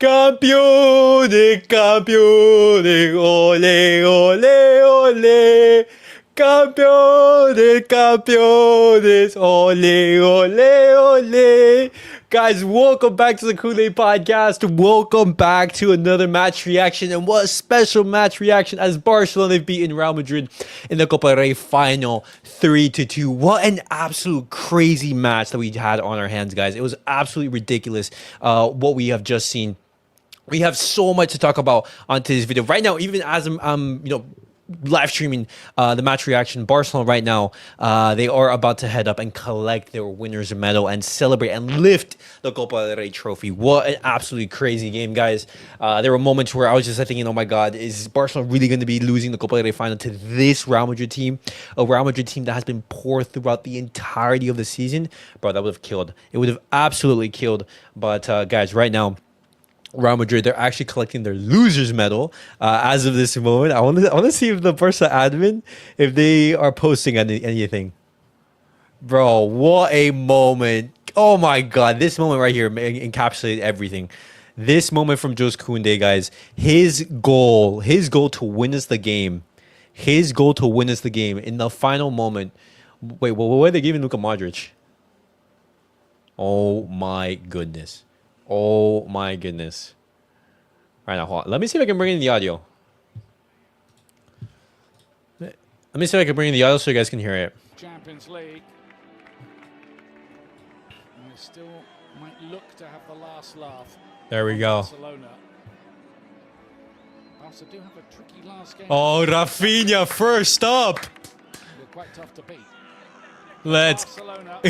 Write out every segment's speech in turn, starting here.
Campione, campione, ole, ole, ole. Campeones, campeones, ole, ole, ole. Guys, welcome back to the Koundé podcast. Welcome back to another match reaction. And what a special match reaction as Barcelona have beaten Real Madrid in the Copa del Rey final 3-2. What an absolute crazy match that we had on our hands, guys. It was absolutely ridiculous what we have just seen. We have so much to talk about on today's video. Right now, even as I'm live streaming the match reaction, Barcelona right now, they are about to head up and collect their winner's medal and celebrate and lift the Copa del Rey trophy. What an absolutely crazy game, guys. There were moments where I was just thinking, oh my God, is Barcelona really going to be losing the Copa del Rey final to this Real Madrid team? A Real Madrid team that has been poor throughout the entirety of the season? Bro, that would have killed. It would have absolutely killed. But guys, right now, Real Madrid, they're actually collecting their loser's medal as of this moment. I want to see if the Barca admin, if they are posting anything. Bro, what a moment. Oh my God, this moment right here encapsulated everything. This moment from Kounde, guys, his goal to win us the game. His goal to win us the game in the final moment. Wait, what were they giving Luka Modric? Oh my goodness. Oh my goodness. All right, now hold on. Let me see if I can bring in the audio. Let me see if I can bring in the audio so you guys can hear it. Champions League. And they still might look to have the last laugh. There we go. Barcelona. Barca do have a tricky last game. Oh, Rafinha first up. They're quite tough to beat. Let's Barcelona.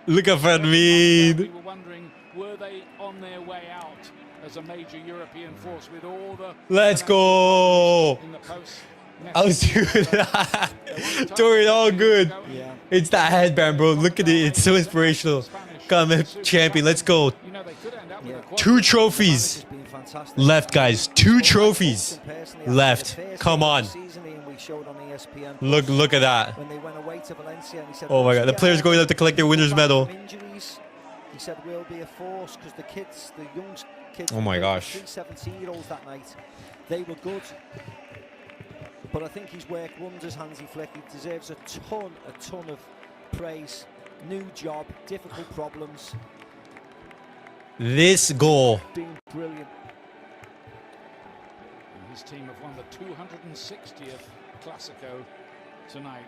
Look at Ferran. We were wondering, were they on their way out as a major European force with all the... Let's go. In the post. I was doing that. Doing all good. Yeah. It's that headband, bro. Look at it. It's so inspirational. Come on, champion. Let's go. Two trophies left, guys. Two trophies left. Come on. Look at that. Oh my God, the players going up to collect their winner's medal. He said we'll be a force because the kids, the young kids, oh my gosh, 17-year-olds that night, they were good. But I think he's worked wonders, Hansi Flick. He deserves a ton of praise. New job, difficult problems. This goal. Been brilliant. And his team have won the 260th Clásico tonight.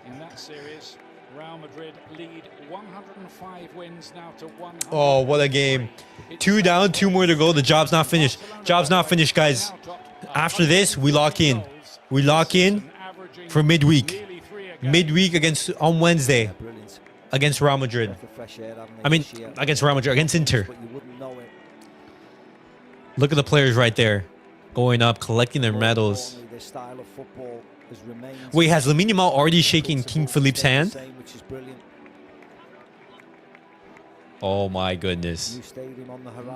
In that series, Real Madrid lead 105 wins now to 100. Oh, what a game. 2 down, 2 more to go. The job's not finished. Job's not finished, guys. After this, we lock in. We lock in for midweek. Midweek on Wednesday against Real Madrid. I mean, against Real Madrid, against Inter. Look at the players right there. Going up, collecting their medals. Wait, has Lamine Yamal already shaking King Philippe's hand? Oh my goodness.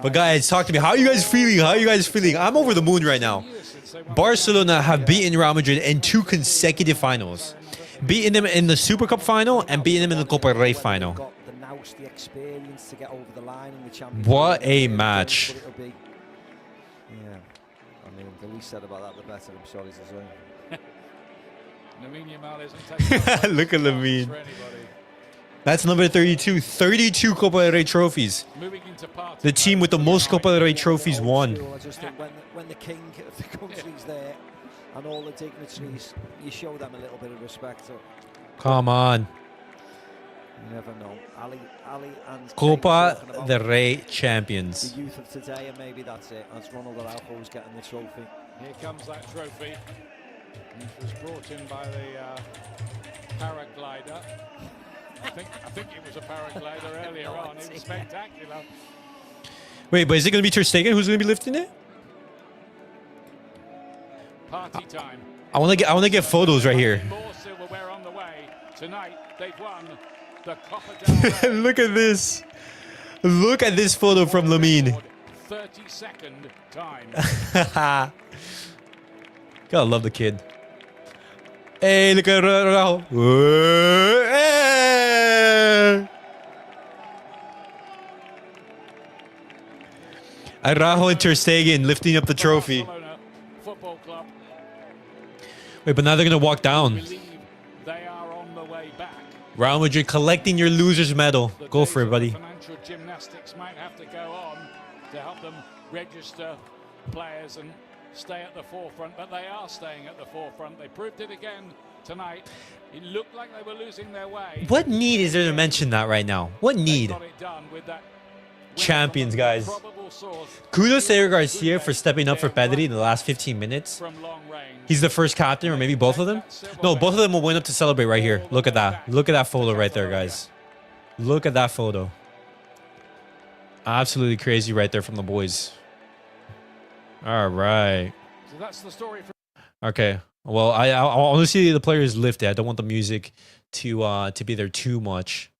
But guys, talk to me. How are you guys feeling? How are you guys feeling? I'm over the moon right now. Barcelona have beaten Real Madrid in 2 consecutive finals. Beating them in the Super Cup final and beating them in the Copa del Rey final. What a match. The least said about that, the better. I'm sorry to say. Look at Lamine. That's number 32. 32 Copa del Rey trophies. The team with the most Copa del Rey trophies won. I just think when the king of the country's there and all the dignitaries, you show them a little bit of respect. So. Come on. You never know. Ali and Copa del Rey champions. The youth of today, and maybe that's it. As Ronald Araujo was getting the trophy. Here comes that trophy. It was brought in by the paraglider. I think it was a paraglider earlier on. It was spectacular. Wait, but is it going to be Ter Stegen who's going to be lifting it? Party time. I want to get photos right here. More silverware on the way. Tonight they've won the Copa del Rey. Look at this. Look at this photo from Lamine. 32nd time. Gotta love the kid. Hey, look at Raul. Hey! Araujo and Ter Stegen lifting up the trophy. Barcelona Football Club. Wait, but now they're gonna walk down. Believe they are on the way back. Real Madrid collecting your loser's medal. The Go days for it, of buddy. Financial gymnastics might have to go on to help them register players and stay at the forefront, but they are staying at the forefront. They proved it again tonight. It looked like they were losing their way. What need is there to mention that right now? What They need? got it done with that win Champions, from a guys. probable source Kudos to Eric Garcia for stepping up for Pedri in the last 15 minutes. from long range. He's the first captain, or maybe both of them. No, both of them will win up to celebrate right here. Look at that. Look at that photo right there, guys. Look at that photo. Absolutely crazy right there from the boys. All right. So that's the story for Okay. Well, I want to see the players lift it. I don't want the music to be there too much.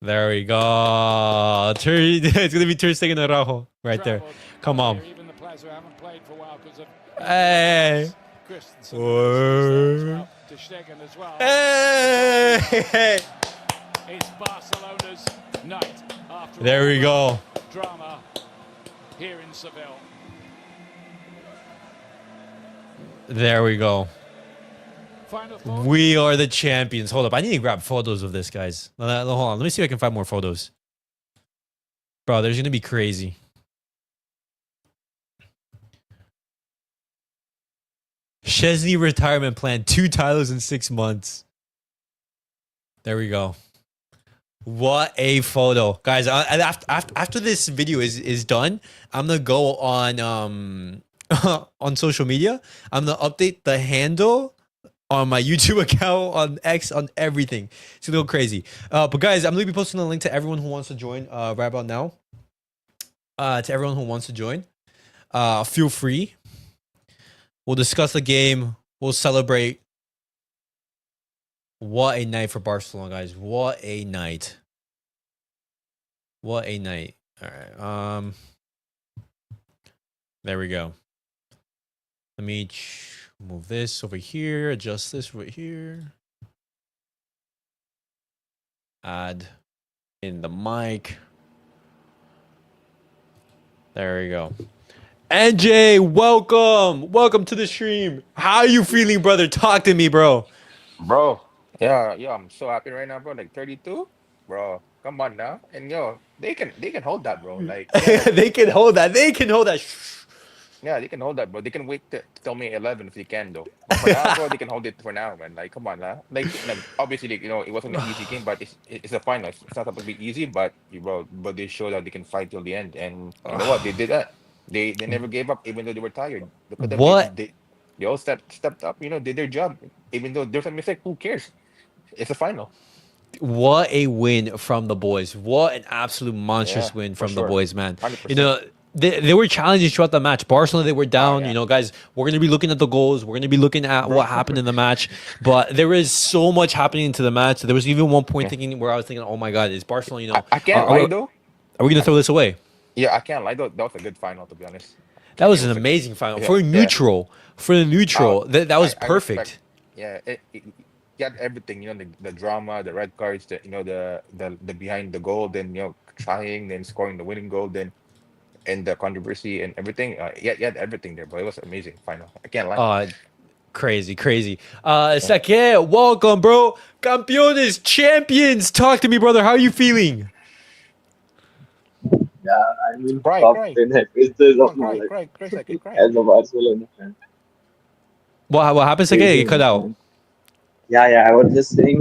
There we go. It's gonna be Ter Stegen and Araujo right there. Come on. even the players who haven't played for a while because of Hey. Christensen. Whoa. To Stegen as well. Hey. It's Barcelona's night after There we all go. the drama here in Seville. There we go. Final thought. We are the champions. Hold up. I need to grab photos of this, guys. Hold on. Let me see if I can find more photos. Bro, there's going to be crazy. Chesney retirement plan. 2 titles in 6 months. There we go. What a photo. Guys, after this video is done, I'm going to go on on social media. I'm going to update the handle on my YouTube account, on X, on everything. It's a little crazy. But guys, I'm going to be posting a link to everyone who wants to join right about now. To everyone who wants to join. Feel free. We'll discuss the game. We'll celebrate. What a night for Barcelona, guys. What a night. What a night. All right. There we go. Let me move this over here. Adjust this right here. Add in the mic. There we go. NJ, welcome. Welcome to the stream. How are you feeling, brother? Talk to me, bro. Bro, yeah, I'm so happy right now, bro. Like 32, bro. Come on now, and they can hold that, bro. Like They can hold that. They can hold that. yeah, they can hold that, bro. They can wait to tell me 11 if they can, though. But for now, bro, they can hold it for now, man. Like, come on now. Like obviously, like, it wasn't an easy game, but it's a final. It's not supposed to be easy, but but they showed that they can fight till the end, and you know what? They did that. They never gave up, even though they were tired. Look at them. What? They all stepped up, did their job, even though there's a mistake. Who cares? It's a final. What a win from the boys. What an absolute monstrous Yeah, win for from the sure. boys, man. 100%. They were challenging throughout the match. Barcelona, they were down. yeah. Guys, we're going to be looking at the goals. We're going to be looking at what happened in the match. But there is so much happening into the match. There was even one point where I was thinking, oh my God, is Barcelona, I can't lie though. Are we going to throw this away? Yeah, I can't lie though. That was a good final, to be honest. That was an amazing final. yeah, For a yeah. neutral, that was I perfect. respect- yeah, it got everything. The drama, the red cards, the behind the goal, then trying, then scoring the winning goal, then and the controversy and everything. Yeah, you had everything there, but it was amazing final. I can't lie. Crazy. Sake, welcome, bro. Campeones, champions. Talk to me, brother. How are you feeling? Yeah, I mean, Cry, top cry. 10 happiest Come of on, my cry, life cry, cry, second, cry. as a Barcelona fan. What happened, Sake? You cut out. Yeah, I was just saying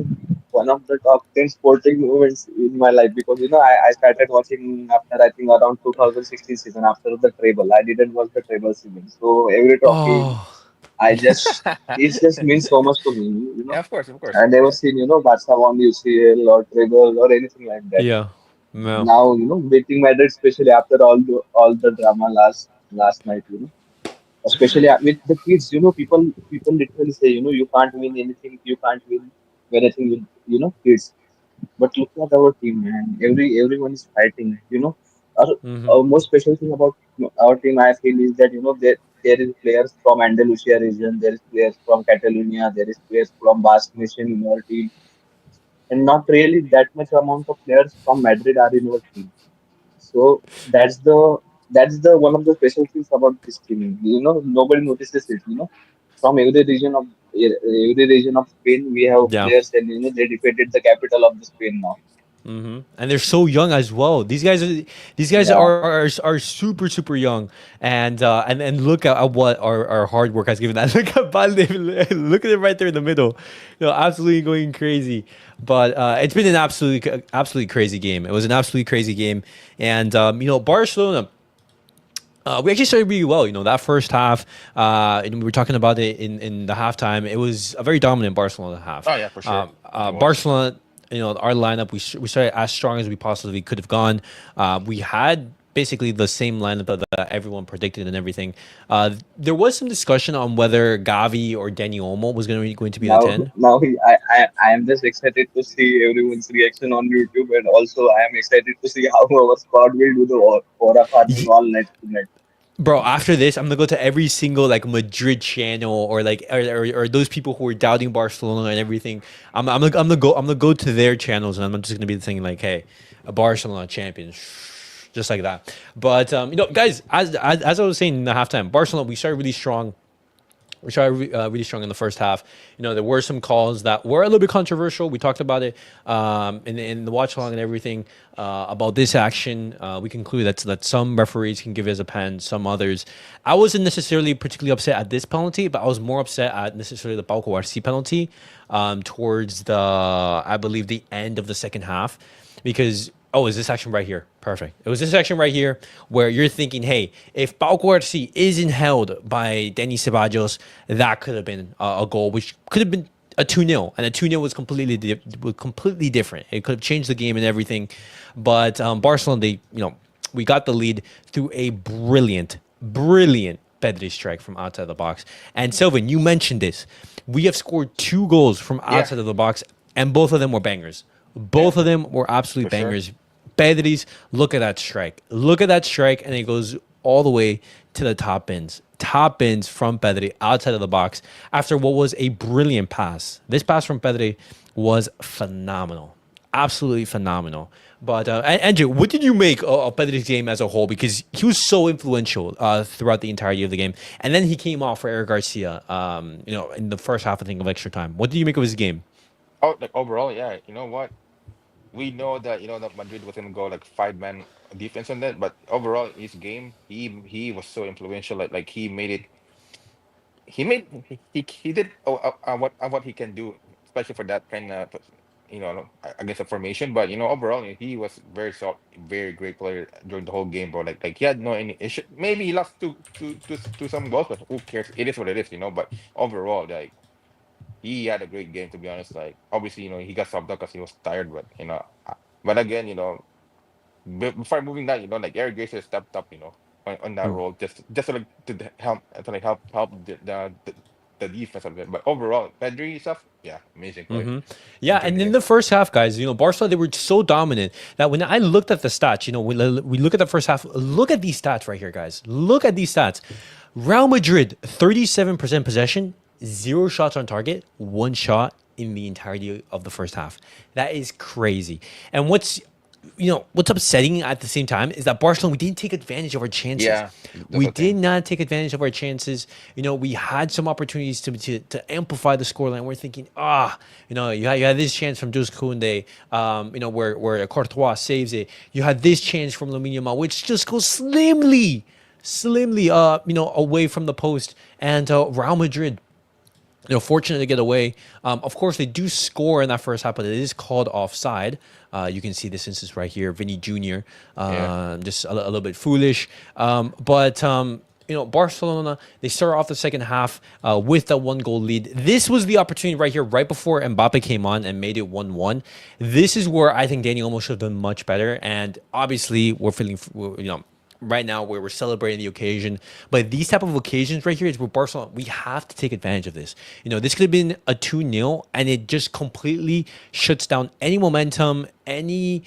one of the top 10 sporting moments in my life because I started watching after I think around 2016 season after the treble. I didn't watch the treble season, so every trophy Oh, I just it just means so much to me. Yeah, of course, of course. I never seen Barca won UCL or treble or anything like that. yeah. No. Now beating Madrid, especially after all the drama last night, especially with the kids, people literally say, you can't win anything, you can't win anything with kids. But look at our team, man. Everyone is fighting. Our, Mhm. our most special thing about our team, I feel, is that there is players from Andalusia region, there is players from Catalonia, there is players from Basque Nation in our team, and not really that much amount of players from Madrid are in our team. So that's the one of the special things about this team. Nobody notices it. From every region of Spain, we have Yeah. players, and they defeated the capital of the Spain now. And they're so young as well. These guys Yeah, are super super young, and look at what our hard work has given that. Look at Balde, look at it right there in the middle, absolutely going crazy. But it's been an absolutely crazy game. It was an absolutely crazy game, and Barcelona. We actually started really well, that first half. And we were talking about it in the halftime. It was a very dominant Barcelona half. Oh yeah, for sure. It was. Barcelona, our lineup, we started as strong as we possibly could have gone. We had basically the same lineup that everyone predicted and everything. There was some discussion on whether Gavi or Dani Olmo was going to be the now 10. now I am just excited to see everyone's reaction on YouTube, and also I am excited to see how our squad will do the aura farming all night tonight. Bro, after this, I'm gonna go to every single like Madrid channel or like or those people who are doubting Barcelona and everything. I'm gonna go to their channels and I'm just gonna be saying like, hey, a Barcelona champion, just like that. But guys, as I was saying in the halftime, Barcelona, we started really strong. We started really strong in the first half. There were some calls that were a little bit controversial. We talked about it in the watch along and everything about this action. We conclude that some referees can give it as a pen, some others. I wasn't necessarily particularly upset at this penalty, but I was more upset at necessarily the Pau Cubarsí penalty towards I believe, the end of the second half, because is this action right here? Perfect. It was this action right here where you're thinking, hey, if Pau Cubarsí isn't held by Denis Ceballos, that could have been a goal, which could have been a 2-0, and a 2-0 was completely different. It could have changed the game and everything. But Barcelona, we got the lead through a brilliant Pedri strike from outside the box. And Sylvan, you mentioned this. We have scored 2 goals from outside of the box, and both of them were bangers. Both of them were absolute bangers. Sure. Pedri's, look at that strike. Look at that strike, and it goes all the way to the top bins. Top bins from Pedri outside of the box after what was a brilliant pass. This pass from Pedri was phenomenal. Absolutely phenomenal. But Andrew, what did you make of Pedri's game as a whole? Because he was so influential throughout the entirety of the game. And then he came off for Eric Garcia, in the first half, I think, of extra time. What did you make of his game? Oh, like overall, yeah. You know what? We know that that Madrid was gonna go like 5-man defense on that, but overall his game, he was so influential. Like he made it. He did what he can do, especially for that kind of against a formation. But overall he was very great player during the whole game, bro. Like he had no any issue. Maybe he lost to some goals, but who cares? It is what it is. But overall, like he had a great game, to be honest. Like obviously, he got subbed out because he was tired, but but again, before moving that, like Eric Gracie stepped up, on that role, just to like help the defense a bit. But overall, Pedri stuff, yeah, amazing play. Yeah, and in the first half, guys, Barcelona, they were so dominant that when I looked at the stats, we look at the first half, look at these stats right here, guys. Look at these stats. Real Madrid, 37% possession, 0 shots on target, 1 shot in the entirety of the first half. That is crazy. And what's upsetting at the same time is that Barcelona, we didn't take advantage of our chances. Yeah, we did not take advantage of our chances. We had some opportunities to amplify the scoreline. We're thinking, you had this chance from Jules Koundé, where Courtois saves it. You had this chance from Lamine Yamal, which just goes slimly, away from the post. And Real Madrid, fortunate to get away. Of course, they do score in that first half, but it is called offside. You can see this instance right here, Vinny Jr. Just a little bit foolish. But Barcelona, they start off the second half with a 1-goal lead. This was the opportunity right here, right before Mbappe came on and made it 1-1. This is where I think Dani Olmo should have done much better. And obviously, we're feeling, right now where we're celebrating the occasion. But these type of occasions right here is where Barcelona, we have to take advantage of this. This could have been a 2-0, and it just completely shuts down any momentum, any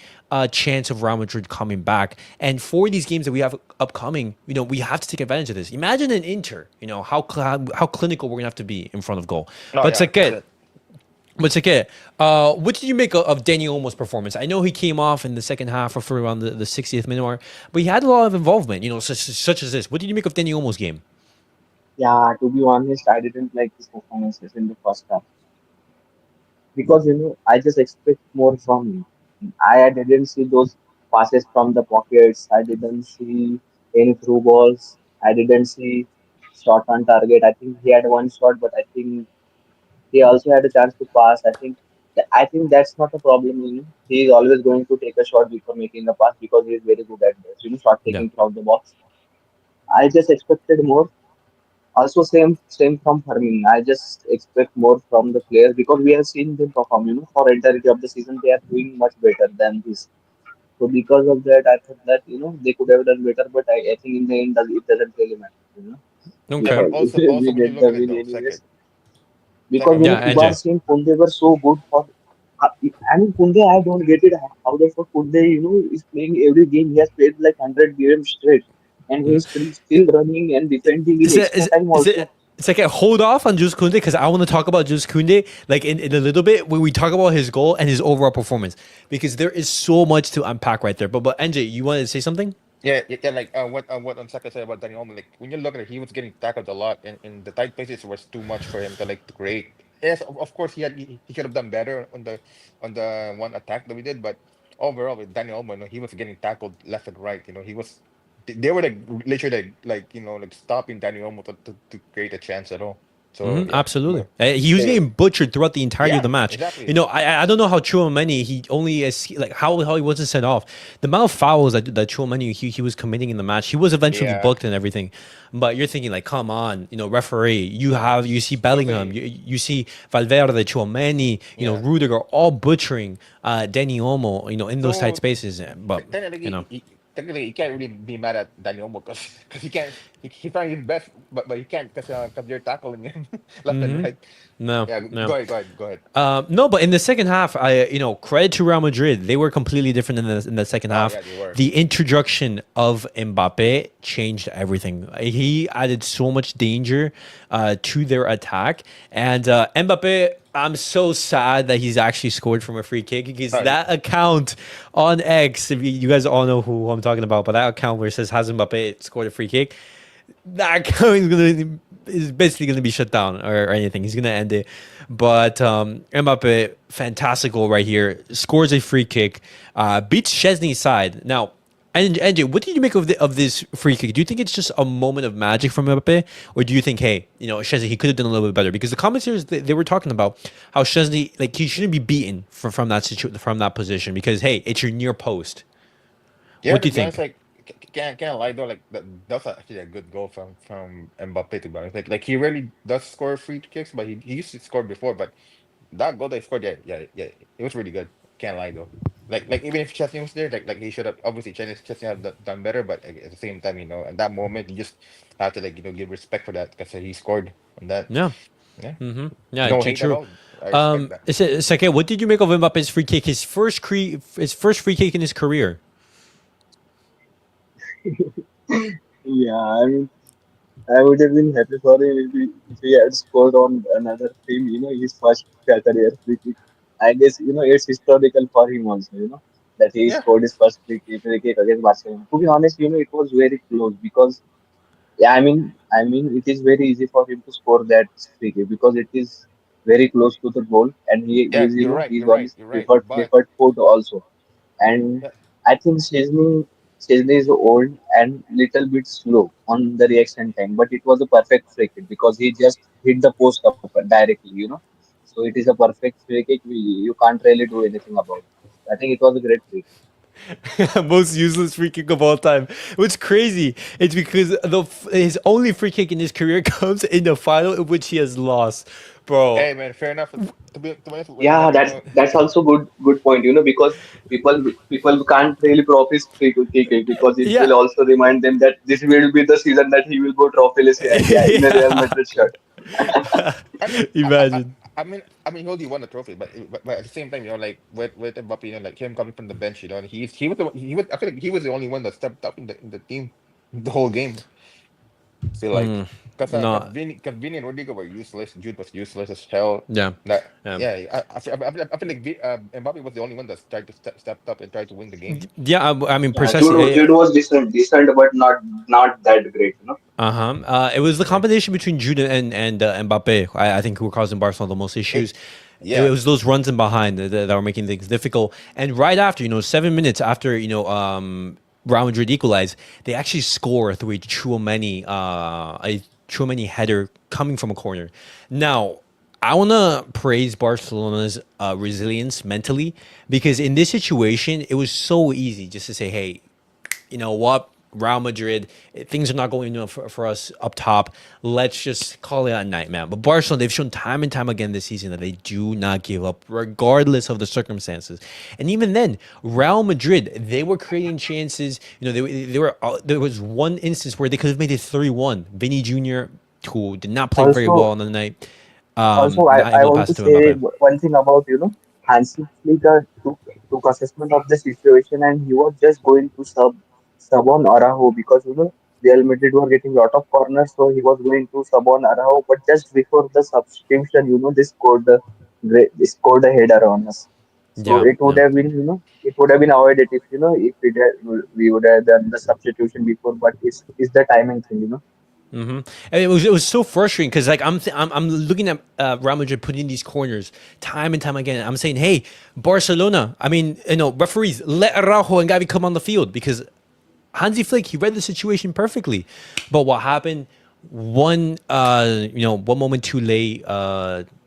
chance of Real Madrid coming back. And for these games that we have upcoming, we have to take advantage of this. Imagine an Inter, how clinical we're going to have to be in front of goal. No, But yeah, But okay, what did you make of Dani Olmo's performance? I know he came off in the second half for around the 60th minute mark, but he had a lot of involvement, such as this. What did you make of Dani Olmo's game? Yeah, to be honest, I didn't like his performances in the first half because I just expect more from him. I didn't see those passes from the pockets. I didn't see any through balls. I didn't see shot on target. I think he had one shot, but I think he also had a chance to pass. I think that's not a problem. He is always going to take a shot before making a pass because he is very good at this. Shot Yeah. taking from the box. I just expected more. Also, same from Fermin. I just expect more from the players because we have seen them perform. For entirety of the season, they are doing much better than this. So because of that, I thought that they could have done better, but I think in the end it doesn't really matter. Yeah, Okay. but Because also we when you get look the at it win though, anyways. Because second, Yeah, NJ. Kibarsi and Koundé were so good for. I mean, Koundé, I don't get it. How the fuck Koundé, is playing every game. He has played like 100 games straight, and he is still running and defending in Is it extra is time is it? also. It's like a hold off on Jules Kounde because I want to talk about Jules Kounde like in a little bit when we talk about his goal and his overall performance because there is so much to unpack right there. But NJ, you wanted to say something? yeah, like what Saka said about Dani Olmo, like when you look at it, he was getting tackled a lot, and the tight places was too much for him to create. Yes, of course he could have done better on the one attack that we did, but overall with Dani Olmo, he was getting tackled left and right. He was they were like literally like stopping Dani Olmo to create a chance at all. So yeah, Absolutely. but He was yeah, getting butchered throughout the entirety of yeah, the match. exactly. I don't know how Chouameni he only is like how he wasn't sent off. The amount of fouls that Chouameni he was committing in the match. He was eventually Yeah, booked and everything. But you're thinking like, come on, referee. You see Bellingham, totally. you see Valverde, Chouameni, Yeah. Rudiger all butchering Dani Olmo, in those tight So spaces. But you technically, know. technically, you can't really be mad at Daniel because he can't. He's trying his best, but he can't because you're tackling him left and right. No, Yeah, no. go ahead. No, but in the second half, credit to Real Madrid. They were completely different in the second Oh half. yeah, they were. The introduction of Mbappe changed everything. He added so much danger to their attack. And Mbappe, I'm so sad that he's actually scored from a free kick because Sorry. that account on X, if you guys all know who I'm talking about, but that account where it says has Mbappe scored a free kick, that account is basically gonna be shut down or anything. He's gonna end it. But Mbappe, fantastic goal right here. Scores a free kick, beats Chesney's side. Now, and NJ, what did you make of this free kick? Do you think it's just a moment of magic from Mbappe, or do you think, hey, Chesney he could have done a little bit better? Because the commentators they were talking about how Chesney like he shouldn't be beaten from that from that position because hey, it's your near post. Yeah, What do to you be honest, think? like can't lie though, like that's actually a good goal from Mbappe to be honest. Like he really does score free kicks, but he used to score before, but that goal they scored, yeah, it was really good. Can't lie though. Like even if Chesney was there, like he should have obviously Chesney have done better, but at the same time, at that moment you just have to like give respect for that because he scored on that. Yeah. Yeah, Yeah, no hate at true. all. I respect that. Seke, what did you make of Mbappe's free kick? His first free kick in his career. Yeah, I mean, I would have been happy for him if he had scored on another team, his first career free kick. I guess, it's historical for him also, that he Yeah, scored his first free kick against Barcelona. To be honest, it was very close because, yeah, I mean, it is very easy for him to score that free kick because it is very close to the goal and yeah, he's you're on right, his you're right. preferred foot also. And Yeah, I think Chesney is old and little bit slow on the reaction time, but it was a perfect free kick because he just hit the post up directly. So it is a perfect free kick. You can't really do anything about it. I think it was a great free kick. Most useless free kick of all time. What's crazy? It's because his only free kick in his career comes in the final in which he has lost, bro. hey man, fair enough. To be honest with Yeah, Mbappe, that's also good point. Because people can't really profit free kick because it Yeah. will also remind them that this will be the season that he will go trophyless in a Real Yeah. Madrid shirt. I mean, Imagine. he already won the trophy, but at the same time, like with Mbappe, like him coming from the bench, he was I feel like he was the only one that stepped up in the team the whole game. Feel like because No, Vini and Rodrigo were useless. Jude was useless as hell. yeah, That yeah. yeah, I feel like Mbappe was the only one that tried to step up and try to win the game. Yeah, I mean, Yeah, Jude, precisely. Jude was decent, but not that great, you know. Uh-huh. It was the Yeah, combination between Jude and Mbappe. I think who were causing Barcelona the most issues. it It yeah. was those runs in behind that were making things difficult. And right after, 7 minutes after, Real Madrid equalized, they actually score through a Tchouaméni header coming from a corner. Now, I want to praise Barcelona's resilience mentally because in this situation, it was so easy just to say, hey, you know what, Real Madrid, things are not going enough for us up top. Let's just call it a night, man. But Barcelona, they've shown time and time again this season that they do not give up, regardless of the circumstances. And even then, Real Madrid, they were creating chances. They were. There was one instance where they could have made it 3-1. Vinny Jr., who did not play very well Also, on the night, also not I able to want pass to it to say Mbappe. one thing about Hansi Flick took assessment of the situation, and he was just going to sub on Araujo because Real Madrid were getting lot of corners, so he was going to sub on Araujo. But just before the substitution, they scored a header on us. So Yeah, it would yeah. have been it would have been avoided if we would have done the substitution before. But it's the timing thing. And it was so frustrating because like I'm looking at Real Madrid putting these corners time and time again. I'm saying, hey, Barcelona. I mean, referees, let Araujo and Gavi come on the field because Hansi Flick, he read the situation perfectly. But what happened? One moment too late,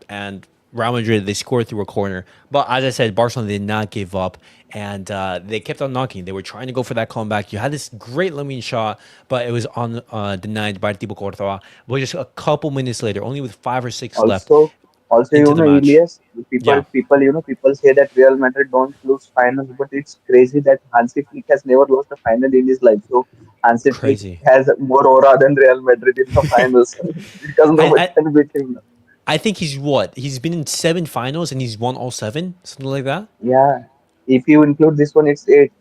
and Real Madrid, they scored through a corner. But as I said, Barcelona did not give up, and they kept on knocking. They were trying to go for that comeback. You had this great Lemmy shot, but it was on denied by Thibaut Courtois. But just a couple minutes later, only with 5 or 6 left Also, also, into the match. Elias, Yeah, people say that Real Madrid don't lose finals, but it's crazy that Hansi Flick has never lost a final in his life. So Hansi Flick crazy. has more aura than Real Madrid in the finals because I, nobody I can beat him. I think he's what? He's been in 7 finals and he's won all seven, something like that. Yeah, if you include this one, it's eight.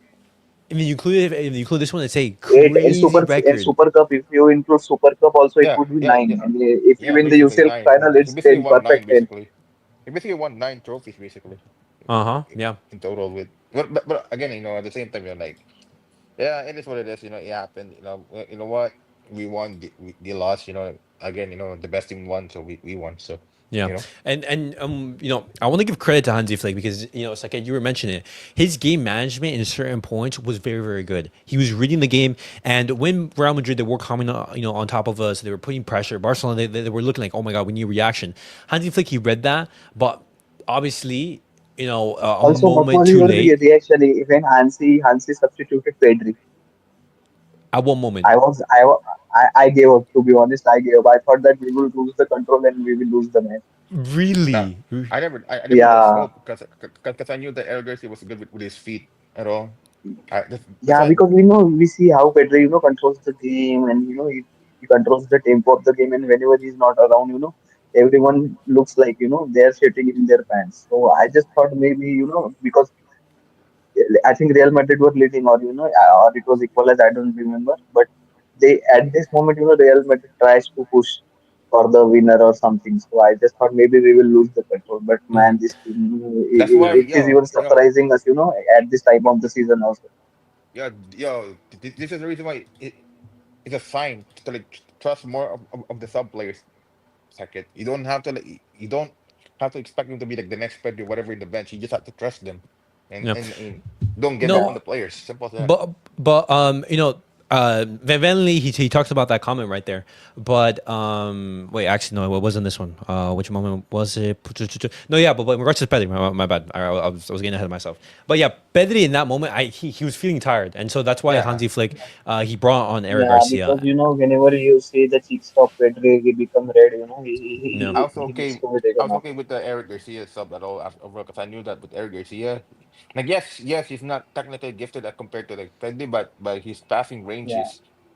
I mean, if you include this one, it's a Eight and crazy record. Super Cup. If you include Super Cup, also it Yeah, would be yeah, nine. yeah, And if you yeah. win the Basically UCL nine. final, He it's basically 10, won nine. perfect 10. Basically, he basically won nine trophies. Basically, Uh huh. Yeah. in total with. But again, at the same time, you're like, yeah, it is what it is. It happened. You know what? We won. They lost. Again, the best team won, so we won. So, Yeah, you know, and I want to give credit to Hansi Flick because it's like you were mentioning it. His game management in certain points was very, very good. He was reading the game, and when Real Madrid they were coming, on top of us, they were putting pressure. Barcelona they were looking like, oh my god, we need reaction. Hansi Flick he read that, but obviously, a Also, what moment was too your late reaction when Hansi substituted Pedri? at one moment. I gave up. To be honest, I gave up. I thought that we will lose the control and we will lose the match. nah, Really? I never lost Yeah, hope because I knew that El Garcia was good with his feet at all. That's yeah, why. because we see how Pedri controls the game, and he controls the tempo of the game, and whenever he's not around, everyone looks like they're shitting in their pants. So I just thought maybe because I think Real Madrid were leading, or it was equalized. I don't remember, but they at this moment, Real Madrid tries to push for the winner or something. So I just thought maybe we will lose the control. But man, this team, That's why, it is even surprising us, at this time of the season also. this is the reason why it's a sign to like trust more of the sub players. Second, you don't have to you don't have to expect them to be like the next Pedri, whatever in the bench. You just have to trust them, and Yeah. and don't give up on No, the players. Simple as that. but Van Lee he talks about that comment right there. But wait, actually no, it wasn't this one. Which moment was it? No, yeah, but in regards to Pedri, my bad. I was getting ahead of myself. But yeah, Pedri in that moment, he was feeling tired, and so that's why Yeah, Hansi Flick he brought on Eric Yeah, because Garcia. whenever you see the cheeks of Pedri, he become red. No, He needs to be I taken was off. okay with the Eric Garcia sub at all overall because I knew that with Eric Garcia, like yes, he's not technically gifted as compared to like Pedri, but his passing range Yeah,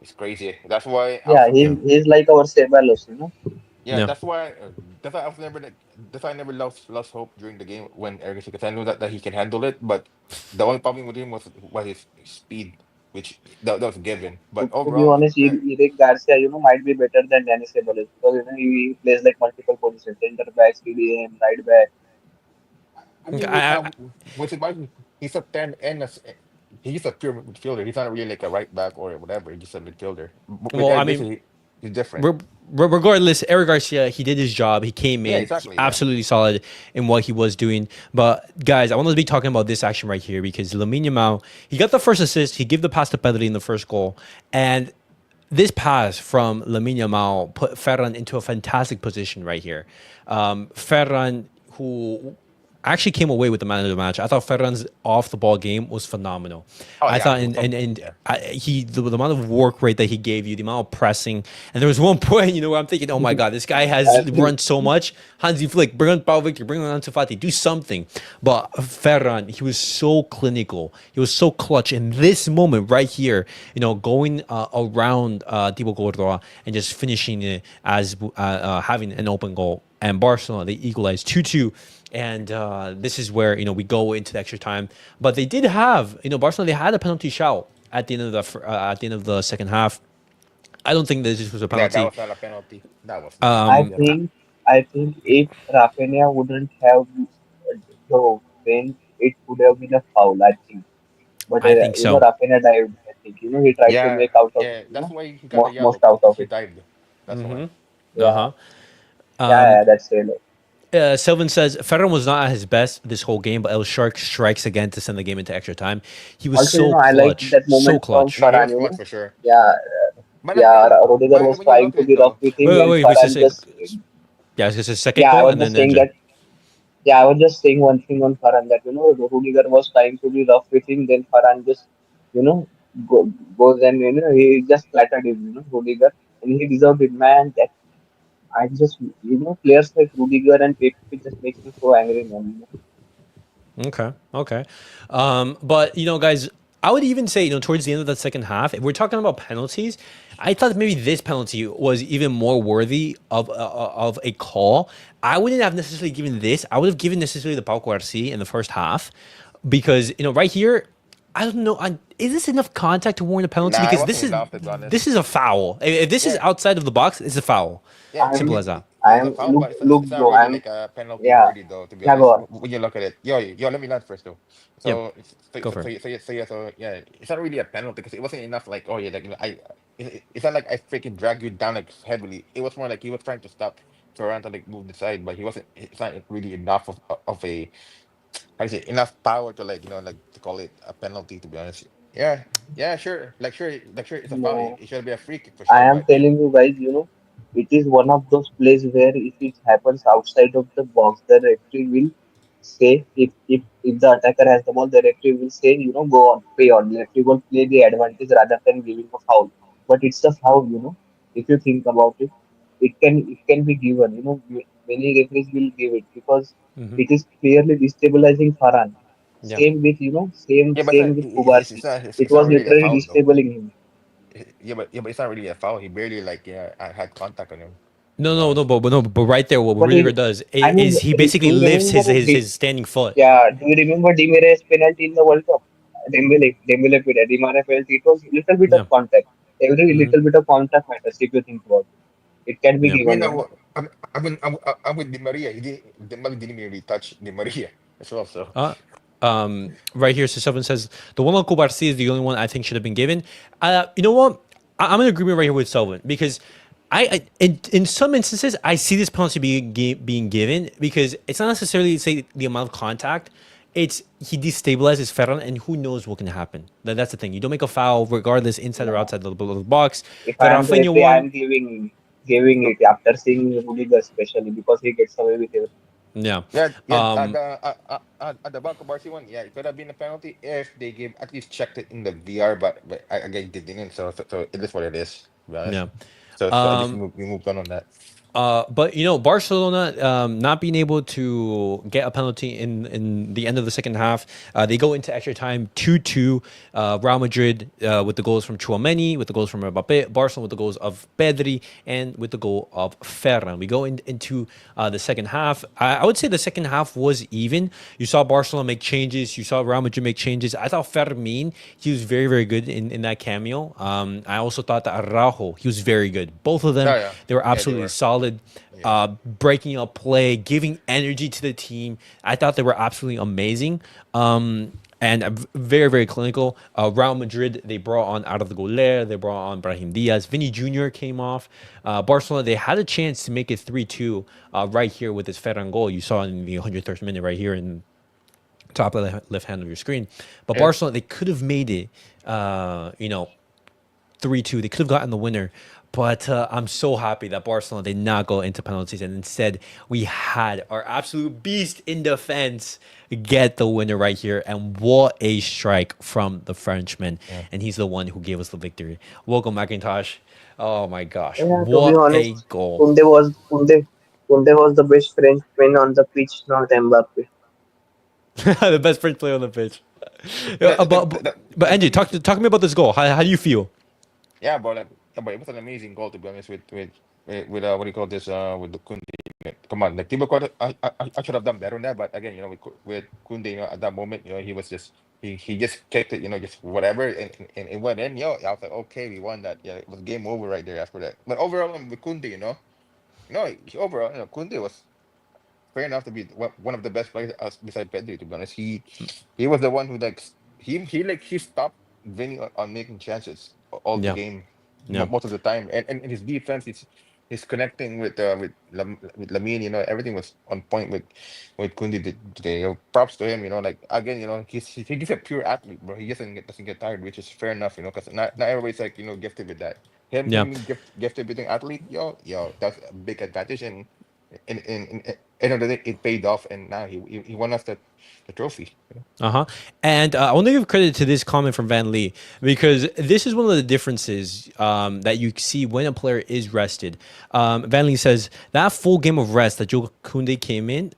is crazy. That's why I was yeah, okay. he's like our Ceballos. Yeah, no. that's why I was never that's why I never lost hope during the game when Eric because I knew that he can handle it, but the only problem with him was his speed. which that was a given. But To be overall, honest, Eric Garcia, might be better than Dennis Ceballos because he plays like multiple positions: center back, CDM, right back. I Okay, mean, with Sebastian, he's a 10 and he's a pure midfielder. He's not really like a right back or whatever. He's just a midfielder. With well, I Eric mean, Garcia, he's different. regardless, Eric Garcia, he did his job. He came Yeah, in exactly. Yeah. absolutely solid in what he was doing. But guys, I want to be talking about this action right here because Lamine Yamal, he got the first assist. He gave the pass to Pedri in the first goal, and this pass from Lamine Yamal put Ferran into a fantastic position right here. Ferran, who actually came away with the man of the match. I thought Ferran's off the ball game was phenomenal. Oh I yeah, thought, he was and yeah. the amount of work rate that he gave you, the amount of pressing, and there was one point, where I'm thinking, oh my god, this guy I has think run so much. Hansi Flick, bring on Pau Victor, bring on Ansu Fati, do something. But Ferran, he was so clinical, he was so clutch in this moment right here. Going around Thibaut Courtois and just finishing it as having an open goal. And Barcelona, they equalized 2-2. And this is where we go into the extra time. But they did have Barcelona. They had a penalty shout at the end of the second half. I don't think that this was a Yeah, that penalty. was not a penalty. That was not. I Yeah. think I think if Rafinha wouldn't have dove, then it would have been a foul. I think, but I think so. Rafinha dived. I think he tried to Yeah, make out of yeah. That's why he got a most yellow out because of he it. dived. That's why. Uh Yeah, huh. yeah, that's it. Sylvan says Ferran was not at his best this whole game, but El Shark strikes again to send the game into extra time. He was Also, so I like clutch, that so moment from clutch. No, he Farhan. was clutch for sure. Yeah, But yeah. again, Rudiger but was when you trying look at to it be rough though, with him, Wait, and wait, wait. Farhan just. Yeah, it's a second Yeah, I goal was and just then saying that. Yeah, I was just saying one thing on Farhan that Rudiger was trying to be rough with him, then Farhan just you know goes and he just flattered him, Rudiger, and he deserved it, man. That I just players like Rudiger and Pepe just makes me so angry, man. Okay. Okay. But guys, I would even say, towards the end of the second half, if we're talking about penalties, I thought maybe this penalty was even more worthy of a call. I wouldn't have necessarily given this. I would have given necessarily the Pau Cuarsí in the first half, because right here, I don't know. Is this enough contact to warrant a penalty? nah, it Because wasn't enough to be honest. this is a foul. If this is Yeah, outside of the box, it's a foul. yeah, I'm Simple as that. it's a I'm foul, look but look it's not bro. really I'm like a penalty yeah worthy though. To be yeah go honest, on. when you look at it, yo, let me land first though. Yep. So, so, Go so, for it. so, so, so, yeah, so yeah, it's not really a penalty because it wasn't enough. Like, oh yeah, like it's not like I freaking drag you down like heavily. It was more like he was trying to stop Ferran to like move the side, but he wasn't. It's not really enough of a, how do you say, enough power to like like to call it a penalty. To be honest, yeah, yeah, sure, like sure, it's a foul. No, It should be a free kick for I sure, am but telling you guys, it is one of those plays where if it happens outside of the box, the referee will say if the attacker has the ball, the referee will say, go on, play on. The referee will play the advantage rather than giving a foul. But it's a foul. If you think about it, it can be given. Many referees will give it because it is clearly destabilizing Farhan. Yeah. Same with yeah, but same with Kubarsi. It it's not was really a literally foul though. destabilizing him. Yeah, but it's not really a foul. He barely like I had contact on him. To No, be no, no, honest. but right there, what But Rudiger does I mean, is he basically do you lifts remember? his standing foot. Yeah, do you remember Demire's penalty in the World Cup? Dembele put it. Demare felt it was little bit Yeah. of contact. Every Hmm. little bit of contact matters if you think about it. It can be Yeah. I mean, given. I'm with Di Maria. Dembele didn't really touch Di Maria as well. So Uh, right here, so someone says the one on Kubarsi is the only one I think should have been given. You know what? I'm in agreement right here with Selvin because in some instances I see this penalty being given because it's not necessarily say the amount of contact. It's he destabilizes Ferran, and who knows what can happen. That's the thing. You don't make a foul regardless inside or Yeah. outside the box. If The I am the Rafinha referee, I one, am giving it after seeing Rudiger especially because he gets away with everything. yeah. yeah, yeah. Um, At the Barca Barca one, yeah, it could have been a penalty if they gave at least checked it in the VR, but again they didn't. So it is what it is. To be honest. Yeah. So at least we moved on that. But Barcelona not being able to get a penalty in the end of the second half, they go into extra time 2-2. Real Madrid with the goals from Tchouaméni, with the goals from Mbappe, Barcelona with the goals of Pedri, and with the goal of Ferran. We go into the second half. I would say the second half was even. You saw Barcelona make changes. You saw Real Madrid make changes. I thought Fermin, he was very, very good in that cameo. I also thought that Araujo, he was very good. Both of them, Oh, yeah. they were Yeah, they absolutely were. solid. Breaking up play, giving energy to the team. I thought they were absolutely amazing. And very, very clinical. Real Madrid, they brought on out of the CULERS, they brought on Brahim Diaz. Vinny Jr. came off. Barcelona, they had a chance to make it 3-2 right here with this Ferran goal. You saw in the 103rd minute right here in top left hand of your screen. But Yeah. Barcelona, they could have made it, 3-2. They could have gotten the winner. But I'm so happy that Barcelona did not go into penalties, and instead we had our absolute beast in defense get the winner right here. And what a strike from the Frenchman. Yeah. And he's the one who gave us the victory. Welcome, McIntosh. Oh my gosh. Yeah, to be What a honest, goal. Kunde was the best Frenchman on the pitch, not Mbappe. The best French player on the pitch. The- But, the- the- but Angie, talk to me about this goal. How do you feel? Yeah, but it was an amazing goal, to be honest. With what do you call this? With the Kounde. Come on, like Thibaut Courtois, I should have done better on that. But again, with Kounde, at that moment, he was just he just kicked it, just whatever, and it went in. I was like, okay, we won that. Yeah, it was game over right there after that. But overall, with Kounde, overall, Kounde was fair enough to be one of the best players beside Pedri. To be honest, he was the one who he stopped Vinny on making chances all the Yeah. game, Yeah. most of the time, and his defense is connecting with Lamine. Everything was on point with Kounde today. Props to him. Like again, he's a pure athlete, bro. He doesn't get tired, which is fair enough. Because not everybody's like gifted with that. Him Yeah. being gifted with an athlete, that's a big advantage. And in end of the day, it paid off, and now he won us the trophy. Uh-huh. And I want to give credit to this comment from Van Lee, because this is one of the differences that you see when a player is rested. Van Lee says that full game of rest that Jules Kounde came in,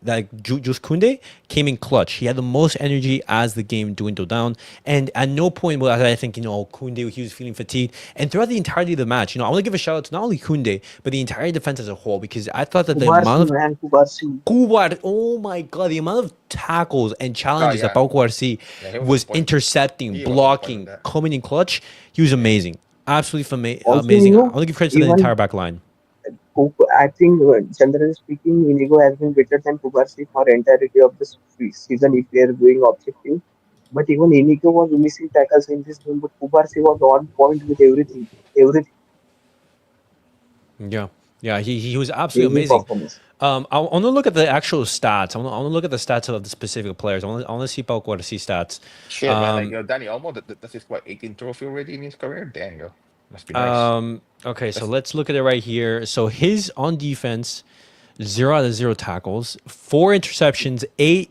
came in clutch. He had the most energy as the game dwindled down. And at no point was I thinking, Kounde, he was feeling fatigued. And throughout the entirety of the match, I want to give a shout out to not only Kounde, but the entire defense as a whole, because I thought that the amount Kubarsi, of man, Kubarsi. Kubar, oh my God, the amount of tackles and challenges that yeah. Pau Kubarsi Yeah, he was was on point. intercepting, He was on point blocking, with that. coming in clutch, he was amazing. Absolutely Also, amazing. I want to give credit to the even entire back line. I think, generally speaking, Inigo has been better than Kubarsi for entirety of this season if we are going objective. But even Inigo was missing tackles in this game, but Kubarsi was on point with everything. Everything. Yeah. Yeah, he was absolutely Amazing amazing. performance. I want to look at the actual stats. I want to look at the stats of the specific players. I want to see Pau Kubarsi stats. Shit, man, like Danny Olmo, that's his 18th trophy already in his career. Damn, must be nice. Okay, so let's look at it right here. So his on defense, 0 out of 0 tackles, 4 interceptions, 8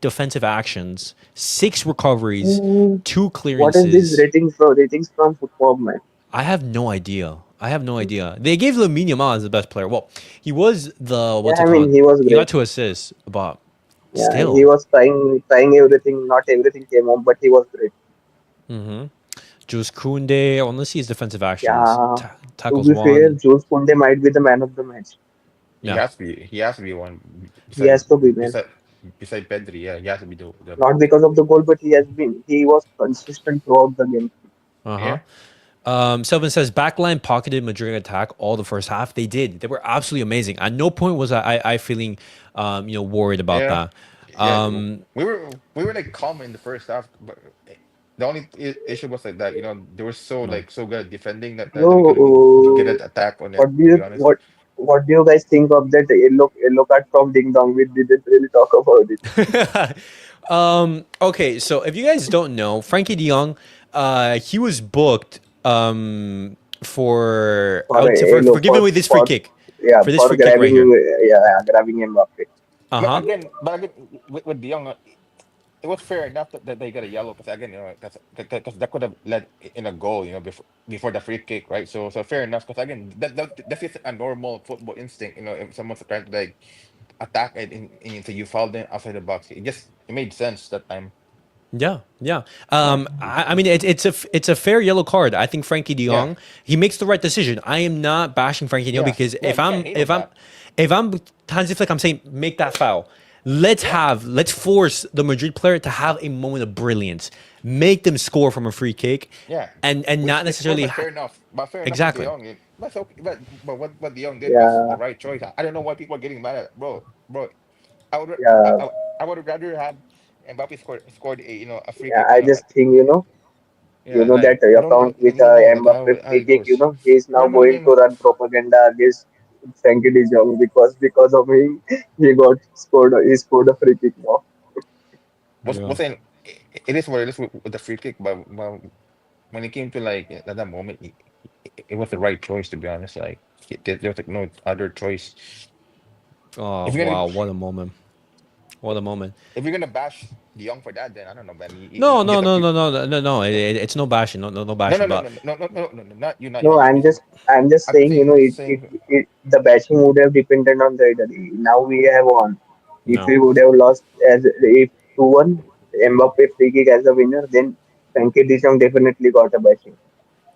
defensive actions, 6 recoveries, 2 What is this clearances. ratings from football, man? I have no idea. They gave Lamine Yamal as the best player. Well, he was the what's Yeah, it I mean, called? he was He got great. 2 assists, but Yeah, he still. was trying everything. Not everything came home, but he was great. Mm-hmm. Jules Koundé. I want to see his defensive actions. Yeah. To Tackles be fair, won. Jules Kounde might be the man of the match. Yeah. He has to be one He has to be, man. beside Pedri. Yeah, he has to be the Not because of the goal, but he was consistent throughout the game. Uh-huh. yeah. Selvin says backline pocketed Madrid attack all the first half. They did. They were absolutely amazing. At no point was I feeling worried about Yeah. that. Yeah, we were like calm in the first half, but the only issue was like that they were so good at defending that we couldn't get an So, attack on it. what do To you be honest, what do you guys think of that yellow card from Ding Dong? We didn't really talk about it. Okay, so if you guys don't know, Frankie De Jong, he was booked for For a for yellow giving away this free kick. For this for free kick right grabbing here. grabbing Mbappe. Uh-huh. but again, with De Jong, it was fair enough that they got a yellow because again, because that could have led in a goal, before the free kick, right? So fair enough because again, that's just a normal football instinct, if someone's trying to like attack it so you foul them outside the box. It made sense that time. Yeah, yeah. Yeah, I mean, it's a fair yellow card. I think Frankie De yeah, Jong, he makes the right decision. I am not bashing Frankie De Jong yeah, because yeah. You can't hate on that. if I'm Hansi Flick, I'm saying make that foul. Yeah, Let's force the Madrid player to have a moment of brilliance. Make them score from a free kick, yeah. and Which not is necessarily fair enough, but fair enough for De exactly. Jong. That's okay, but what De Jong did was the Yeah, right choice. I don't know why people are getting mad at it. Bro. I would yeah, I would rather have Mbappe scored a a free yeah. kick, I just think yeah, that like I don't account with know like Mbappe how free it kick. goes. He's now No, going to run propaganda against Frankie De Jong because of him, he scored a free kick now. Yeah. was saying it is what it is with the free kick, but when it came to like at that moment, it was the right choice to be honest. Like there was like no other choice. Oh If you're gonna wow, what a moment! What a moment! if you're gonna bash De Jong for that, then I don't know, man. No, You no, just no, accuse. no, no, no, no. It's no bashing. No No, no, bashing. no, But no, no, no, no, no, no, not you, not you. No, I'm just I'm saying, saying the batching would have depended on the other. Now we have won. If no. we would have lost as if 2-1, Mbappe free kick as a winner, then Frankie De Jong definitely got a batching.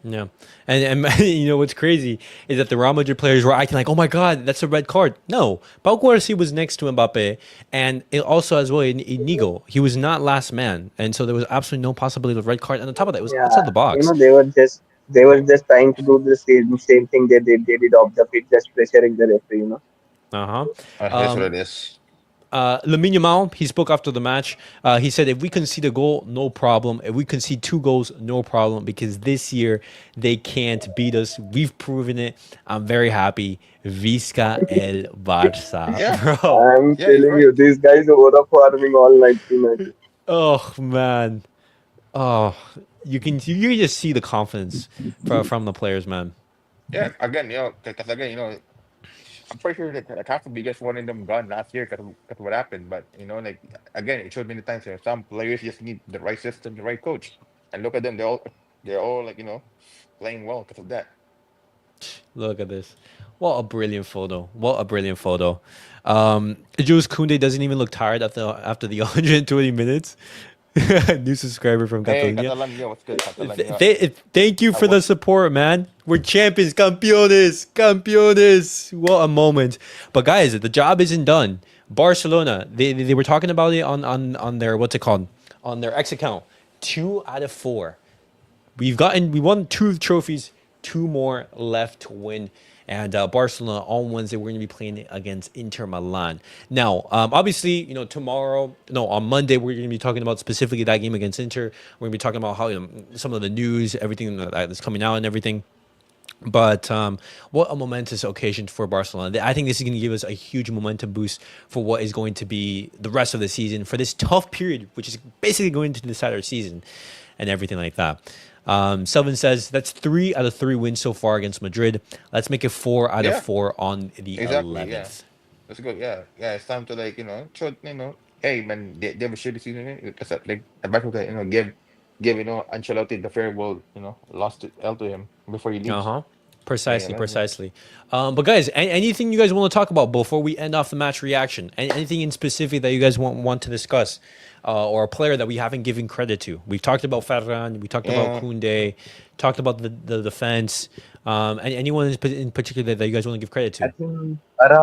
Yeah, and you know what's crazy is that the Real Madrid players were acting like, "Oh my God, that's a red card." No, Pau Guarci was next to Mbappe, and it also as well Inigo. He was not last man, and so there was absolutely no possibility of red card. And on top of that, it was outside Yeah, the box. they were just trying to do the same thing they did off the pitch, just pressuring the referee. Uh that's what huh. it is. Lamine Yamal, he spoke after the match. He said, if we concede a goal, no problem. If we concede two goals, no problem. Because this year, they can't beat us. We've proven it. I'm very happy. Visca el Barça, Yeah, bro. I'm yeah, he's telling you, right. these guys over farming all 90 minutes. Oh, man. Oh, you can just see the confidence from the players, man. Yeah, again, because again, I'm pretty sure that like half of you guys wanted them gone last year because what happened. But like again, it showed many times that some players just need the right system, the right coach. And look at them; they're all like playing well because of that. Look at this. What a brilliant photo. What a brilliant photo. Jules Koundé doesn't even look tired after the 120 minutes. New subscriber from Hey, Catalonia. Catalan, what's good, Catalan? Thank you I for the was support, man. We're champions, campeones, campeones. What a moment! But guys, the job isn't done. Barcelona, they were talking about it on their what's it called on their X account. 2 out of 4. We won 2 trophies, 2 more left to win. And Barcelona on Wednesday we're going to be playing against Inter Milan. Now, obviously, tomorrow, no, on Monday we're going to be talking about specifically that game against Inter. We're going to be talking about how some of the news, everything that's coming out, and everything. But what a momentous occasion for Barcelona. I think this is going to give us a huge momentum boost for what is going to be the rest of the season, for this tough period, which is basically going to decide our season and everything like that. Selvin says that's 3 out of 3 wins so far against Madrid. Let's make it 4 out of yeah, 4 on the exactly, yeah. 11th. Let's go. Yeah, yeah. It's time to like show hey man, they have a shitty season because like the back of the give Ancelotti the farewell lost to L to him before he Uh leaves. huh. Yeah, Precisely, precisely. But guys, anything you guys want to talk about before we end off the match reaction? Anything in specific that you guys want to discuss, or a player that we haven't given credit to? We've talked about Ferran, we talked about yeah. Koundé, talked about the defense. Anyone in particular that you guys want to give credit I to? think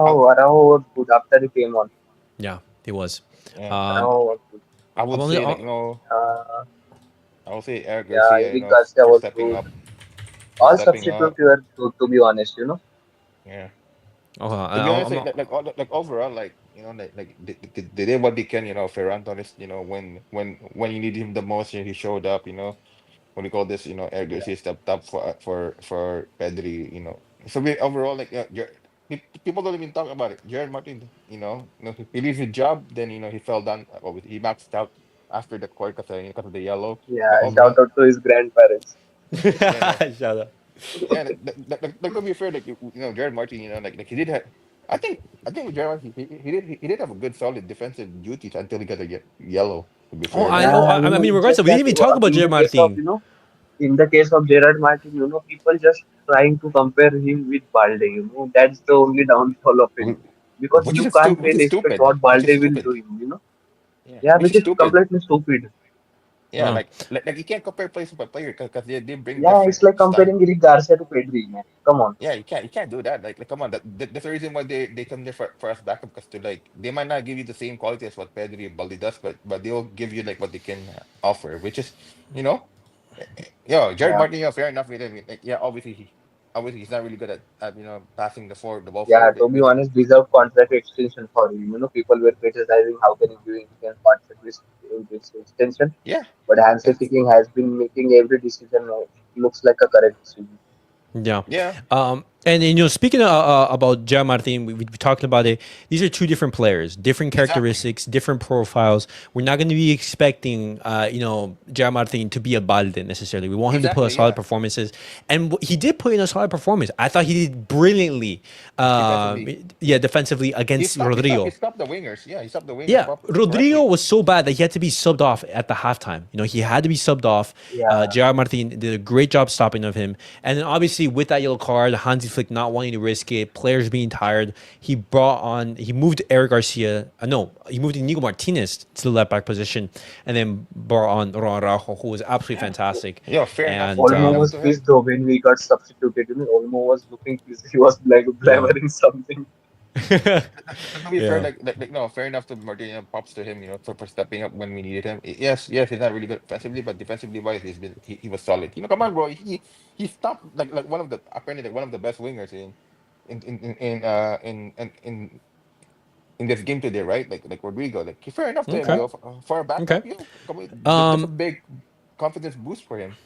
I, Arao was good after he came on. Yeah, it was. yeah. Um, Arao was good. I I'm would only, say like Uh, I would say Eric yeah, Garcia, Eric Garcia for was stepping good. up, for All stepping substitutes up. were good, to be honest. Yeah. To be honest, I'm, like overall, like they did what they can. Ferran Torres, when you need him the most, he showed up. What do you call this? Eric Yeah, Garcia stepped up for Pedri. So overall, like people don't even talk about it. Jared Martin, he leaves his job, then he fell down. He maxed out after the court because of the yellow. But yeah. Shout overall, out to his grandparents. yeah, yeah. Shut up. Yeah, to be fair, like Jared Martin, like he did have. I think Jared Martin he did have a good solid defensive duties until he got a yellow. To be Oh, fair, I but know. Yeah, I mean, it's regardless, just we didn't that even talk about in Gerard the case of Martin. in the case of Gerard Martin, people just trying to compare him with Balde. That's the only downfall of it, wh- because which you is can't which is really expect stupid. what Which is Balde will stupid. do. Yeah, Yeah, which which is is stupid. completely stupid. Yeah, Oh. like you can't compare players by player because they bring Yeah, it's different like style. comparing Eric Garcia to Pedri, man. Come on. Yeah, you can't do that. Like come on, that's the reason why they come there for us backup because to like they might not give you the same quality as what Pedri and Baldi does, but they'll give you like what they can offer, which is you know, yeah, Jared Yeah. Martin, yeah, fair enough with him. Like, yeah, obviously he's not really good at passing the ball Yeah, forward to be with it. honest, deserved contract extension for him. People were criticizing how can he give him contract this extension, Yeah, but Hansi that's Flick has been making every decision looks like a correct decision. Yeah. yeah, And speaking about Gerard Martin, we talked about it. These are two different players, different exactly, characteristics, different profiles. We're not going to be expecting, Gerard Martin to be a balde necessarily. We want him to put a exactly, solid yeah. performances, and he did put in a solid performance. I thought he did brilliantly. Defensively, Yeah, defensively against he Rodrigo. stopped the wingers. Yeah, he stopped the wingers Yeah, Rodrigo correctly. was so bad that he had to be subbed off at the halftime. He had to be subbed off. Yeah, Gerard Martin did a great job stopping of him. And then obviously with that yellow card, Hansi Flick not wanting to risk it, players being tired, he moved Eric Garcia. No, he moved Inigo Martinez to the left back position, and then brought on Ron Araujo, who was absolutely Yeah, fantastic. yeah, fair enough. And Fair Olmo enough was to him. pissed though when we got substituted. Olmo was looking pissed. He was like yeah, blabbering something. To be fair, yeah, no, fair enough to Martin. Props to him, for stepping up when we needed him. Yes, he's not really good offensively, but defensively wise, he was solid. Come on, bro. He stopped like one of the apparently like one of the best wingers in this game today, right? Like Rodrigo. Like fair enough to him, okay, for a okay. backup, come on, that's a Um, big confidence boost for him.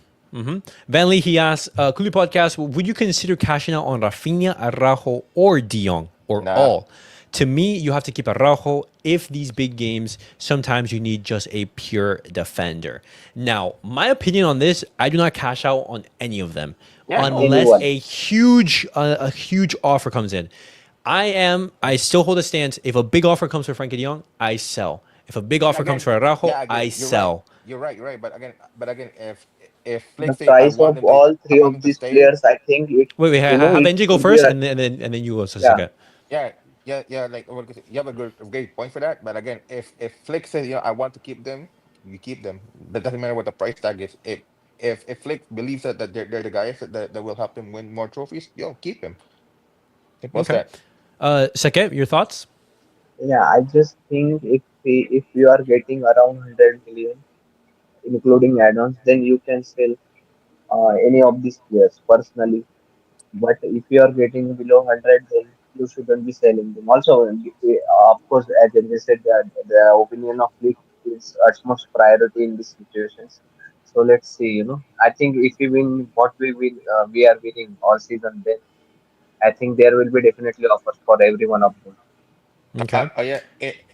Van Lee, he asked, Kuli Podcast, would you consider cashing out on Rafinha, Araujo, or De Jong, or Nah, all? To me, you have to keep Araujo. If these big games, sometimes you need just a pure defender. Now, my opinion on this, I do not cash out on any of them yeah, no, unless Anyone. a huge offer comes in. I still hold a stance. If a big offer comes for Frankie De Jong, I sell. If a big offer comes again, for Araujo, yeah, again, I you're right. sell. You're right. But again, if The Flick say price of all I three want of them to these stay, players, I think Wait, have it NJ go could be first, a and then you go, yeah. Sasuke. yeah, yeah. Like you have a great point for that. But again, if Flick says I want to keep them, you keep them. That doesn't matter what the price tag is. If Flick believes that they're the guys that will help him win more trophies, keep him. Simple as Okay. that. Sake, your thoughts? Yeah, I just think if you are getting around 100 million, including add-ons, then you can sell any of these players personally. But if you are getting below 100, then you shouldn't be selling them. Also, of course, as I said, that the opinion of League is utmost priority in these situations. So let's see. I think if we win what we are winning all season, then I think there will be definitely offers for every one of them. Okay. Yeah,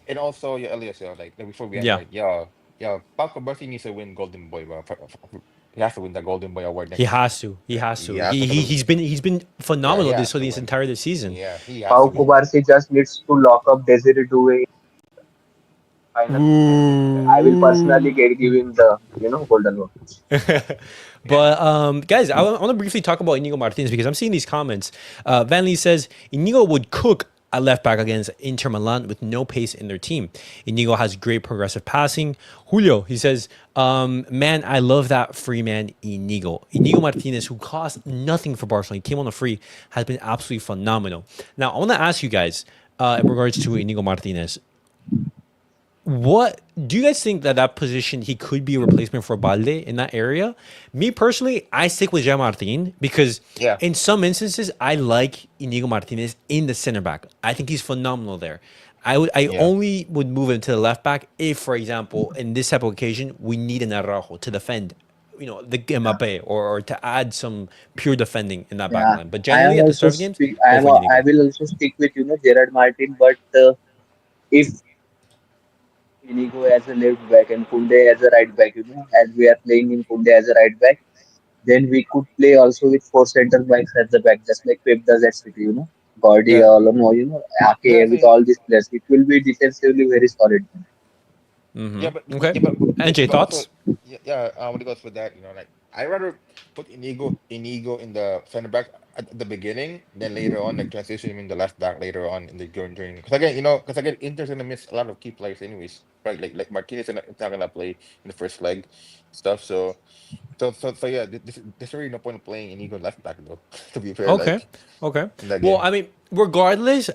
and also Elias, like before we end, Yeah, right? Paco Berti needs to win Golden Boy, bro. He has to win the Golden Boy award he next season. has to. He has He to. has to He put he's been yeah, he phenomenal has to this win. entire this season. Yeah, he has Pau to win, man. Kubarsi just needs to lock up Desiree Doué final. I think I will personally Ooh. give him the golden one. Yeah, But guys, I want to briefly talk about Inigo Martinez because I'm seeing these comments. Van Lee says Inigo would cook a left back against Inter Milan with no pace in their team. Inigo has great progressive passing. Julio, he says, man, I love that free man Inigo. Inigo Martinez, who cost nothing for Barcelona, he came on a free, has been absolutely phenomenal. Now, I want to ask you guys in regards to Inigo Martinez. What do you guys think that position he could be a replacement for Balde in that area? Me personally, I stick with Jean Martin because yeah, in some instances I like Inigo Martinez in the center back. I think he's phenomenal there. I yeah. only would move him to the left back if, for example, in this type of occasion, we need an Araujo to defend, the Yeah. Mbappe or to add some pure defending in that back Yeah, line. But I am generally, at the also start of games, speak. go for I Inigo. will also stick with Gerard Martin, but if Inigo as a left back and Koundé as a right back, as we are playing in Koundé as a right back, then we could play also with four center backs at the back, just like Pep does at City. Yeah, Guardiola, Ake, with see, all these players, it will be defensively very solid. Yeah, but Okay. yeah, And Jay, but also thoughts? what it goes with that, like I rather put Inigo in the center back at the beginning, then later on like transition him in the left back later on in the during. Because again, Inter's gonna miss a lot of key players anyways, right? Like Martinez is not gonna play in the first leg stuff. So yeah, there's really no point in playing Inigo left back though. To be fair, Okay. like Okay. in that Well, game. I mean, regardless,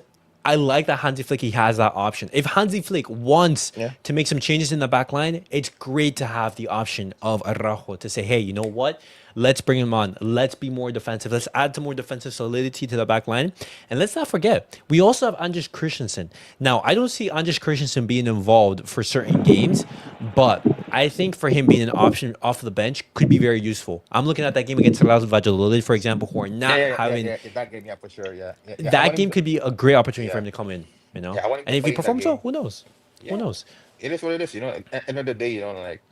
I like that Hansi Flick he has that option. If Hansi Flick wants Yeah. to make some changes in the back line, it's great to have the option of Araujo to say, hey, you know what? Let's bring him on. Let's be more defensive. Let's add some more defensive solidity to the back line. And let's not forget, we also have Anders Christensen. Now, I don't see Anders Christensen being involved for certain games, but I think for him being an option off the bench could be very useful. I'm looking at that game against Real Valladolid, for example, who are Yeah, not yeah, yeah, having yeah. In that game, yeah, for sure. Yeah, yeah, yeah. I that want him game to. could be a great opportunity for Yeah, him to come in, you know. yeah. I want him to And if he play in that performs well, game. who knows? Who Yeah, knows? it is what it is. At the end of the day, like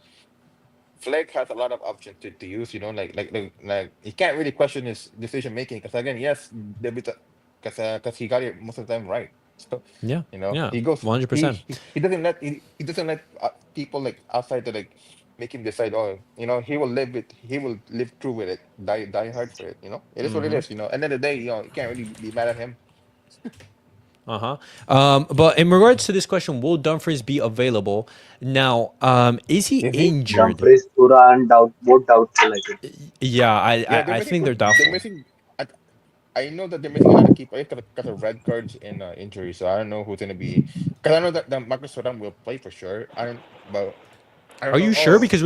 Fleck has a lot of options to use. Like you can't really question his decision making because again, yes, because he got it most of the time right. So Yeah, yeah, he goes 100%. he doesn't let people like outside to like make him decide. Oh, he will live through with it, die hard for it. It is what it is. End of the day, you can't really be mad at him. But in regards to this question, will Dumfries be available now? Is he Is he? injured? Dumfries, Turan, both doubtful, I think. Yeah, Yeah, I think they're they're doubtful. missing. I know that they're missing a lot of key players because of red cards and injuries. So I don't know who's gonna be. Because I know that Marcus Thuram will play for sure. I don't Are know. you sure? Because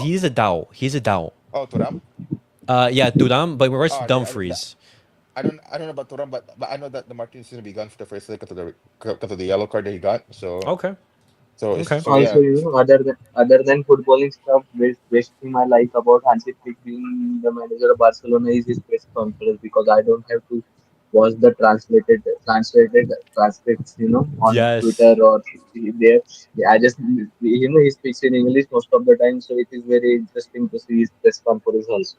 he's a Dow. He's a Dow. Thuram. Yeah, Duram. But in regards to Oh, Dumfries, I don't know about Thuram, but I know that the Martinez is gonna be gone for the first leg because of the yellow card that he got. okay, okay. So Also, yeah. other than footballing stuff, best thing I like about Hansi Flick being the manager of Barcelona is his press conference because I don't have to watch the translated transcripts, on Yes. Twitter or there. Yeah, I just he speaks in English most of the time, so it is very interesting to see his press conference also.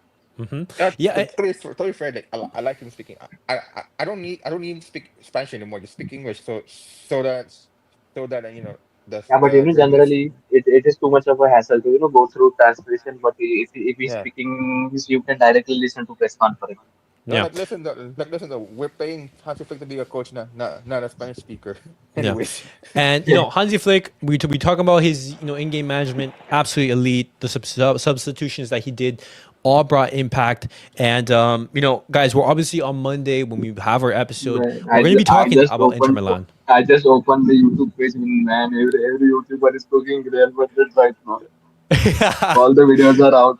Yeah, To be fair, like I like him speaking. I don't need speak Spanish anymore. Just speak English, so that Yeah, but the journalists. generally it is too much of a hassle to go through translation. But if he's Yeah. speaking English, you can directly listen to press conference. yeah, Listen, we're paying Hansi Flick to be a coach, not a Spanish speaker. yeah. Anyways, And Hansi Flick, we talk about his in-game management, absolutely elite. The substitutions that he did all brought impact. And guys, we're obviously on Monday when we have our episode. Man, We're going to be I talking just about Inter opened Milan. I just opened the YouTube page. Man, every YouTuber is cooking Real Madrid right now. All the videos are out.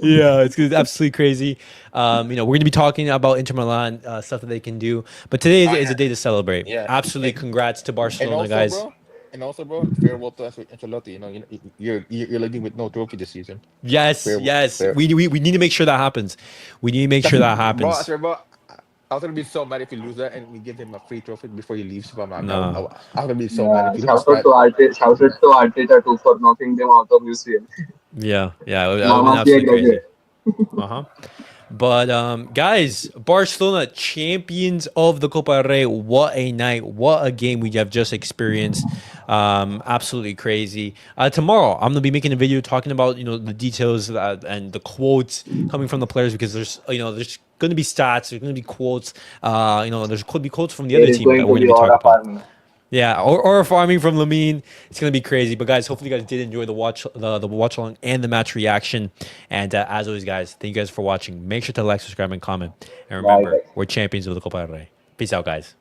Yeah, it's absolutely crazy. We're going to be talking about Inter Milan stuff that they can do. But today is a day to celebrate. yeah, Absolutely, congrats to and Barcelona, also, guys. bro, farewell to us with Ancelotti. You're leaving with no trophy this season. Yes, Farewell, yes. fair. We need to make sure that happens. We need to make sure that Bro, happens. I was gonna be so mad if we lose that and we give him a free trophy before he leaves. But Nah. I was gonna be so mad Yeah, if he loses that. shout out to Arteta too for knocking them out of UCL. Yeah, that would have Man been of the absolutely crazy. graduate. But guys, Barcelona champions of the Copa del Rey. What a night! What a game we have just experienced. Absolutely crazy. Tomorrow I'm gonna be making a video talking about the details and the quotes coming from the players because there's gonna be stats. There's gonna be quotes. There's could be quotes from the There other is team that going we're to gonna be be talking aura about. farming. Yeah, or farming from Lamine. It's gonna be crazy. But guys, hopefully you guys did enjoy the watch along and the match reaction. And as always, guys, thank you guys for watching. Make sure to like, subscribe, and comment. And Bye, remember, guys. we're champions of the Copa del Rey. Peace out, guys.